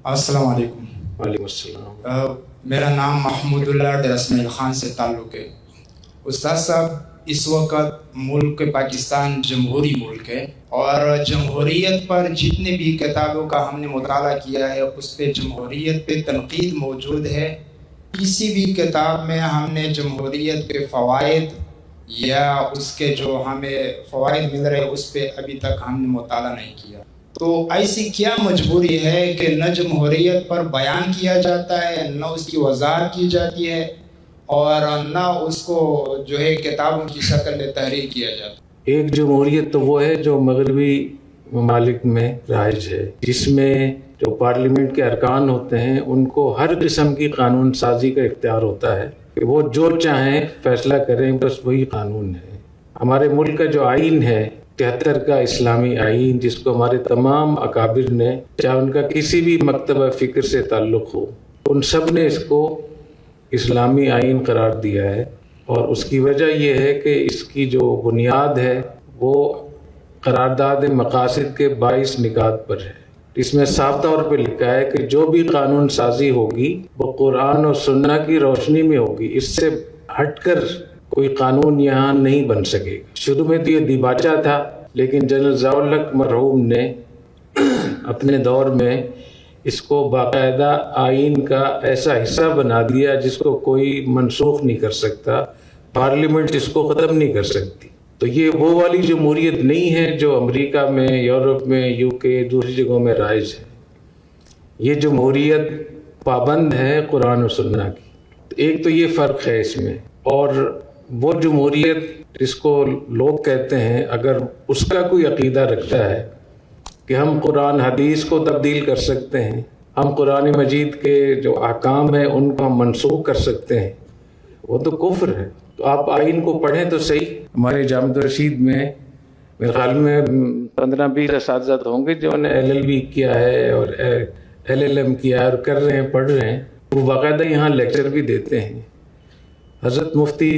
السلام علیکم۔ وعلیکم السلام۔ میرا نام محموداللہ ڈرسمیل خان سے تعلق ہے۔ استاد صاحب، اس وقت ملک پاکستان جمہوری ملک ہے، اور جمہوریت پر جتنے بھی کتابوں کا ہم نے مطالعہ کیا ہے اس پہ جمہوریت پہ تنقید موجود ہے۔ کسی بھی کتاب میں ہم نے جمہوریت کے فوائد یا اس کے جو ہمیں فوائد مل رہے اس پہ ابھی تک ہم نے مطالعہ نہیں کیا۔ تو ایسی کیا مجبوری ہے کہ نہ جمہوریت پر بیان کیا جاتا ہے، نہ اس کی وضاحت کی جاتی ہے، اور نہ اس کو جو ہے کتابوں کی شکل میں تحریر کیا جاتا ہے؟ ایک جمہوریت تو وہ ہے جو مغربی ممالک میں رائج ہے، جس میں جو پارلیمنٹ کے ارکان ہوتے ہیں ان کو ہر قسم کی قانون سازی کا اختیار ہوتا ہے کہ وہ جو چاہیں فیصلہ کریں، بس وہی قانون ہے۔ ہمارے ملک کا جو آئین ہے 73 کا اسلامی آئین، جس کو ہمارے تمام اکابر نے، چاہے ان کا کسی بھی مکتبہ فکر سے تعلق ہو، ان سب نے اس کو اسلامی آئین قرار دیا ہے، اور اس کی وجہ یہ ہے کہ اس کی جو بنیاد ہے وہ قرارداد مقاصد کے 22 نکات پر ہے۔ اس میں صاف طور پہ لکھا ہے کہ جو بھی قانون سازی ہوگی وہ قرآن اور سنت کی روشنی میں ہوگی، اس سے ہٹ کر کوئی قانون یہاں نہیں بن سکے گا۔ شروع میں تو یہ دیباچہ تھا، لیکن جنرل ضیاء الحق مرحوم نے اپنے دور میں اس کو باقاعدہ آئین کا ایسا حصہ بنا دیا جس کو کوئی منسوخ نہیں کر سکتا، پارلیمنٹ اس کو ختم نہیں کر سکتی۔ تو یہ وہ والی جمہوریت نہیں ہے جو امریکہ میں، یورپ میں، یو کے، دوسری جگہوں میں رائج ہے۔ یہ جمہوریت پابند ہے قرآن و سنت کی۔ ایک تو یہ فرق ہے اس میں، اور وہ جمہوریت جس کو لوگ کہتے ہیں، اگر اس کا کوئی عقیدہ رکھتا ہے کہ ہم قرآن حدیث کو تبدیل کر سکتے ہیں، ہم قرآن مجید کے جو احکام ہیں ان کو ہم منسوخ کر سکتے ہیں، وہ تو کفر ہے۔ تو آپ آئین کو پڑھیں تو صحیح۔ ہمارے جامع رشید میں میرے خیال میں 15-20 اساتذہ ہوں گے جو نے LLB کیا ہے اور LLM کیا ہے اور کر رہے ہیں، پڑھ رہے ہیں، وہ باقاعدہ یہاں لیکچر بھی دیتے ہیں۔ حضرت مفتی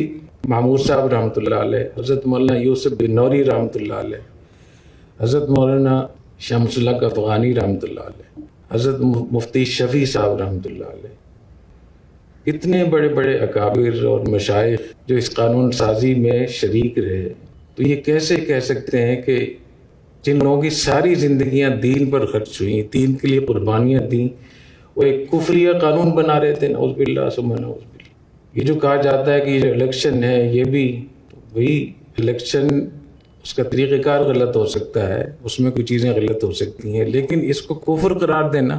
محمود صاحب رحمۃ اللہ علیہ، حضرت مولانا یوسف بن نوری رحمۃ اللہ علیہ، حضرت مولانا شمس اللہ افغانی رحمۃ اللہ علیہ، حضرت مفتی شفیع صاحب رحمۃ اللہ علیہ، اتنے بڑے بڑے اکابر اور مشائخ جو اس قانون سازی میں شریک رہے، تو یہ کیسے کہہ سکتے ہیں کہ جن لوگوں کی ساری زندگیاں دین پر خرچ ہوئیں، دین کے لیے قربانیاں دیں، وہ ایک کفریہ قانون بنا رہے تھے؟ نعوذ باللہ ثم نعوذ باللہ۔ یہ جو کہا جاتا ہے کہ یہ جو الیکشن ہے، یہ بھی وہی الیکشن، اس کا طریقہ کار غلط ہو سکتا ہے، اس میں کوئی چیزیں غلط ہو سکتی ہیں، لیکن اس کو کفر قرار دینا۔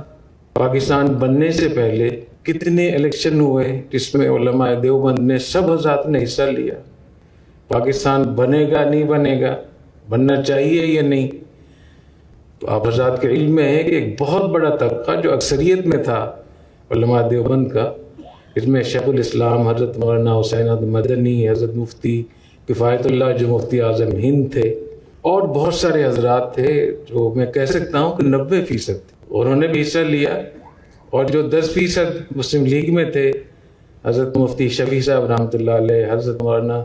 پاکستان بننے سے پہلے کتنے الیکشن ہوئے جس میں علماء دیوبند نے، سب حضرات نے حصہ لیا۔ پاکستان بنے گا نہیں بنے گا، بننا چاہیے یا نہیں، تو آپ حضرات کے علم میں ہے کہ ایک بہت بڑا طبقہ جو اکثریت میں تھا علماء دیوبند کا، اس میں شیخ الاسلام حضرت مولانا حسین احمد مدنی، حضرت مفتی کفایت اللہ جو مفتی اعظم ہند تھے، اور بہت سارے حضرات تھے جو میں کہہ سکتا ہوں کہ 90% تھے، انہوں نے بھی حصہ لیا۔ اور جو 10% مسلم لیگ میں تھے، حضرت مفتی شفیع صاحب رحمۃ اللہ علیہ، حضرت مولانا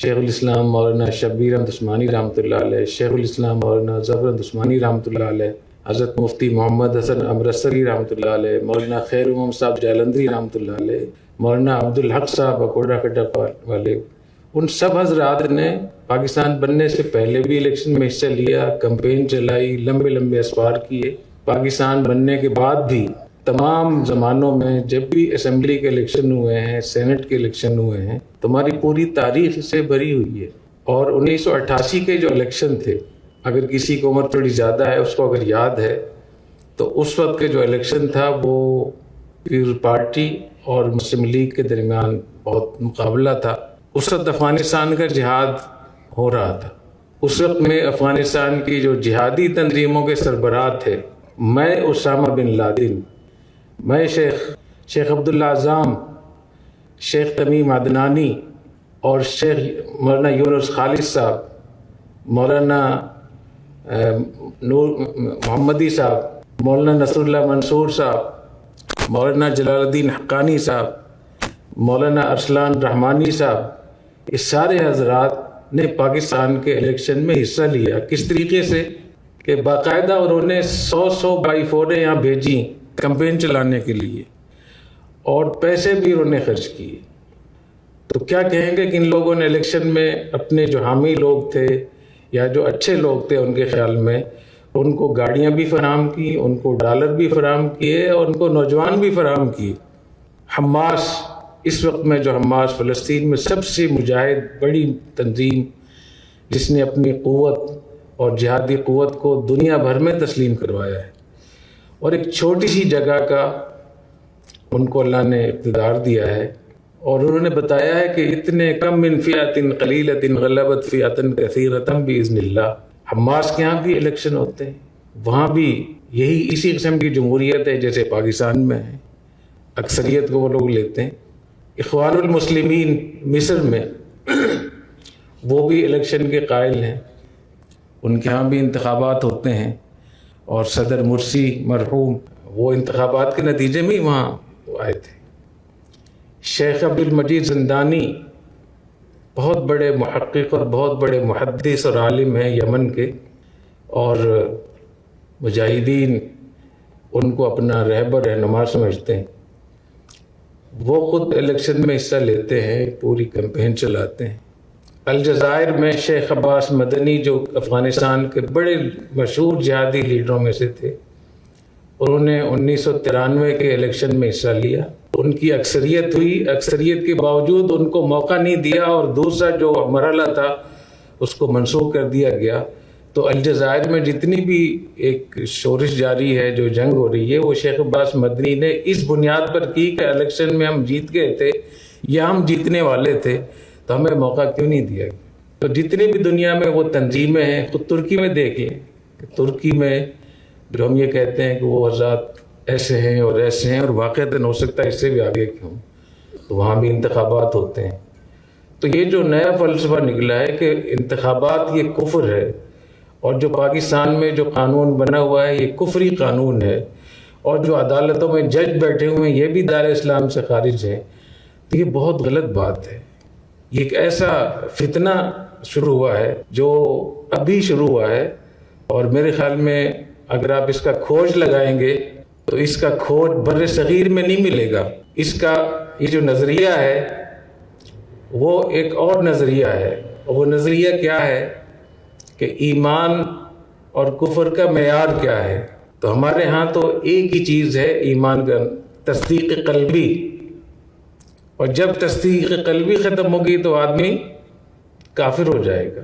شیخ الاسلام مولانا شبیر احمد عثمانی رحمۃ اللہ علیہ، شیخ الاسلام مولانا ظفر احمد عثمانی رحمۃ اللہ علیہ، حضرت مفتی محمد حسن امرتسری رحمۃ اللہ علیہ، مولانا خیر محمد صاحب جالندری رحمۃ اللہ علیہ، مولانا عبدالحق صاحب اکوڑا کٹک والے، ان سب حضرات نے پاکستان بننے سے پہلے بھی الیکشن میں حصہ لیا، کمپین چلائی، لمبے لمبے اسفار کیے۔ پاکستان بننے کے بعد بھی تمام زمانوں میں جب بھی اسمبلی کے الیکشن ہوئے ہیں، سینٹ کے الیکشن ہوئے ہیں، تو ہماری پوری تاریخ سے بھری ہوئی ہے۔ اور 1988 کے جو الیکشن تھے، اگر کسی کو عمر تھوڑی زیادہ ہے اس کو اگر یاد ہے، تو اس وقت کے جو الیکشن تھا وہ پیپلز پارٹی اور مسلم لیگ کے درمیان بہت مقابلہ تھا۔ اس وقت افغانستان کا جہاد ہو رہا تھا۔ اس وقت میں افغانستان کی جو جہادی تنظیموں کے سربراہ تھے، میں اسامہ بن لادن، میں شیخ عبداللہ اعظم، شیخ تمیم عدنانی اور شیخ مولانا یونس خالد صاحب، مولانا نور محمدی صاحب، مولانا نصر اللہ منصور صاحب، مولانا جلال الدین حقانی صاحب، مولانا ارسلان رحمانی صاحب، یہ سارے حضرات نے پاکستان کے الیکشن میں حصہ لیا۔ کس طریقے سے کہ باقاعدہ انہوں نے 100 بائی فوریں یہاں بھیجیں کمپین چلانے کے لیے، اور پیسے بھی انہوں نے خرچ کیے. تو کیا کہیں گے کہ ان لوگوں نے الیکشن میں اپنے جو حامی لوگ تھے یا جو اچھے لوگ تھے ان کے خیال میں، ان کو گاڑیاں بھی فراہم کی، ان کو ڈالر بھی فراہم کیے، اور ان کو نوجوان بھی فراہم کیے. حماس اس وقت میں جو حماس فلسطین میں سب سے مجاہد بڑی تنظیم، جس نے اپنی قوت اور جہادی قوت کو دنیا بھر میں تسلیم کروایا ہے، اور ایک چھوٹی سی جگہ کا ان کو اللہ نے اقتدار دیا ہے، اور انہوں نے بتایا ہے کہ اتنے کم من فئۃ قلیلۃ غلبت فئۃ کثیرۃ باذن اللہ. حماس کے ہاں بھی الیکشن ہوتے ہیں، وہاں بھی یہی اسی قسم کی جمہوریت ہے جیسے پاکستان میں ہے، اکثریت کو وہ لوگ لیتے ہیں. اخوان المسلمین مصر میں وہ بھی الیکشن کے قائل ہیں، ان کے ہاں بھی انتخابات ہوتے ہیں، اور صدر مرسی مرحوم وہ انتخابات کے نتیجے میں ہی وہاں آئے تھے. شیخ عبد المجید زندانی بہت بڑے محقق اور بہت بڑے محدث اور عالم ہیں یمن کے، اور مجاہدین ان کو اپنا رہبر رہنما سمجھتے ہیں. وہ خود الیکشن میں حصہ لیتے ہیں، پوری کیمپین چلاتے ہیں. الجزائر میں شیخ عباس مدنی جو افغانستان کے بڑے مشہور جہادی لیڈروں میں سے تھے، انہوں نے 1993 کے الیکشن میں حصہ لیا. ان کی اکثریت ہوئی، اکثریت کے باوجود ان کو موقع نہیں دیا، اور دوسرا جو مرحلہ تھا اس کو منسوخ کر دیا گیا. تو الجزائر میں جتنی بھی ایک شورش جاری ہے، جو جنگ ہو رہی ہے، وہ شیخ عباس مدنی نے اس بنیاد پر کی کہ الیکشن میں ہم جیت گئے تھے یا ہم جیتنے والے تھے، تو ہمیں موقع کیوں نہیں دیا گیا. تو جتنی بھی دنیا میں وہ تنظیمیں ہیں، خود ترکی میں دیکھ لیں کہ ترکی میں جو ہم یہ کہتے ہیں کہ وہ حضرات ایسے ہیں اور ایسے ہیں، اور واقعتاً ہو سکتا ہے اس سے بھی آگے کیوں، تو وہاں بھی انتخابات ہوتے ہیں. تو یہ جو نیا فلسفہ نکلا ہے کہ انتخابات یہ کفر ہے، اور جو پاکستان میں جو قانون بنا ہوا ہے یہ کفری قانون ہے، اور جو عدالتوں میں جج بیٹھے ہوئے ہیں یہ بھی دار اسلام سے خارج ہیں، تو یہ بہت غلط بات ہے. یہ ایک ایسا فتنہ شروع ہوا ہے جو ابھی شروع ہوا ہے، اور میرے خیال میں اگر آپ اس کا کھوج لگائیں گے تو اس کا کھوج بر صغیر میں نہیں ملے گا. اس کا یہ جو نظریہ ہے وہ ایک اور نظریہ ہے، اور وہ نظریہ کیا ہے کہ ایمان اور کفر کا معیار کیا ہے. تو ہمارے ہاں تو ایک ہی چیز ہے ایمان کا، تصدیق قلبی، اور جب تصدیق قلبی ختم ہوگی تو آدمی کافر ہو جائے گا.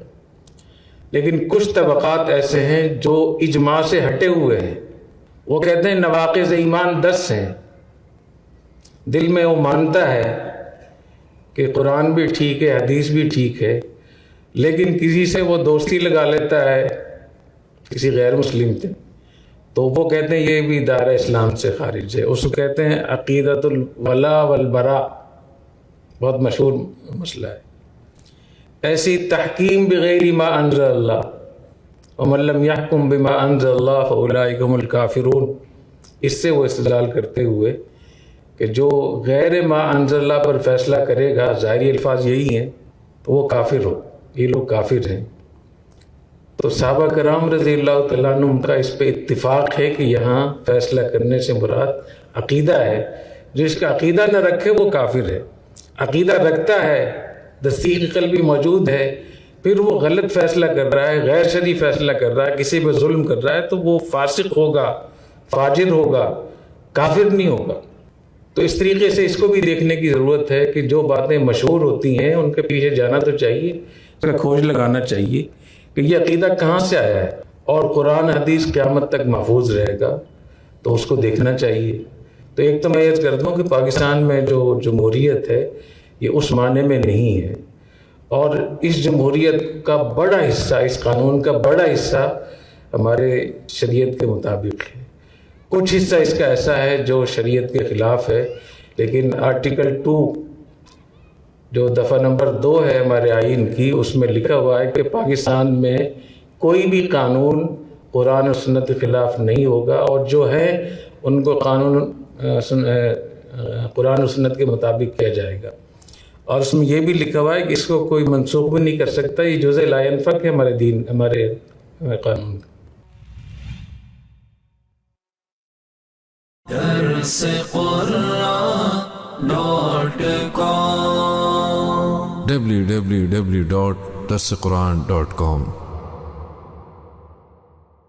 لیکن کچھ طبقات ایسے ہیں جو اجماع سے ہٹے ہوئے ہیں، وہ کہتے ہیں نواقض ایمان 10 ہیں. دل میں وہ مانتا ہے کہ قرآن بھی ٹھیک ہے، حدیث بھی ٹھیک ہے، لیکن کسی سے وہ دوستی لگا لیتا ہے، کسی غیر مسلم سے، تو وہ کہتے ہیں یہ بھی دائرہ اسلام سے خارج ہے. اس کو کہتے ہیں عقیدۃ الولا والبراء، بہت مشہور مسئلہ ہے. ایسی تحکیم بغیر ما انزل اللہ ومن لم یحکم بما انزل اللہ فاولئک هم الکافرون، اس سے وہ استدلال کرتے ہوئے کہ جو غیر ما انزل اللہ پر فیصلہ کرے گا، ظاہری الفاظ یہی ہیں، تو وہ کافر ہو، یہ لوگ کافر ہیں. تو صحابہ کرام رضی اللہ تعالیٰ عنہ کا اس پہ اتفاق ہے کہ یہاں فیصلہ کرنے سے مراد عقیدہ ہے. جو اس کا عقیدہ نہ رکھے وہ کافر ہے. عقیدہ رکھتا ہے، تصدیق قلبی موجود ہے، پھر وہ غلط فیصلہ کر رہا ہے، غیر شرعی فیصلہ کر رہا ہے، کسی پہ ظلم کر رہا ہے، تو وہ فاسق ہوگا، فاجر ہوگا، کافر نہیں ہوگا. تو اس طریقے سے اس کو بھی دیکھنے کی ضرورت ہے کہ جو باتیں مشہور ہوتی ہیں ان کے پیچھے جانا تو چاہیے، اس کا کھوج لگانا چاہیے کہ یہ عقیدہ کہاں سے آیا ہے، اور قرآن حدیث قیامت تک محفوظ رہے گا تو اس کو دیکھنا چاہیے. تو ایک تو میں عرض کرتا ہوں کہ پاکستان میں جو جمہوریت ہے یہ اس معنی میں نہیں ہے، اور اس جمہوریت کا بڑا حصہ، اس قانون کا بڑا حصہ ہمارے شریعت کے مطابق ہے. کچھ حصہ اس کا ایسا ہے جو شریعت کے خلاف ہے، لیکن آرٹیکل 2 جو دفعہ نمبر 2 ہے ہمارے آئین کی، اس میں لکھا ہوا ہے کہ پاکستان میں کوئی بھی قانون قرآن و سنت کے خلاف نہیں ہوگا، اور جو ہے ان کو قرآن و سنت کے مطابق کیا جائے گا. اور اس میں یہ بھی لکھا ہوا ہے کہ اس کو کوئی منسوخ بھی نہیں کر سکتا. یہ جزء لا ينفک ہے ہمارے دین، ہمارے قانون کا. www.darsequran.com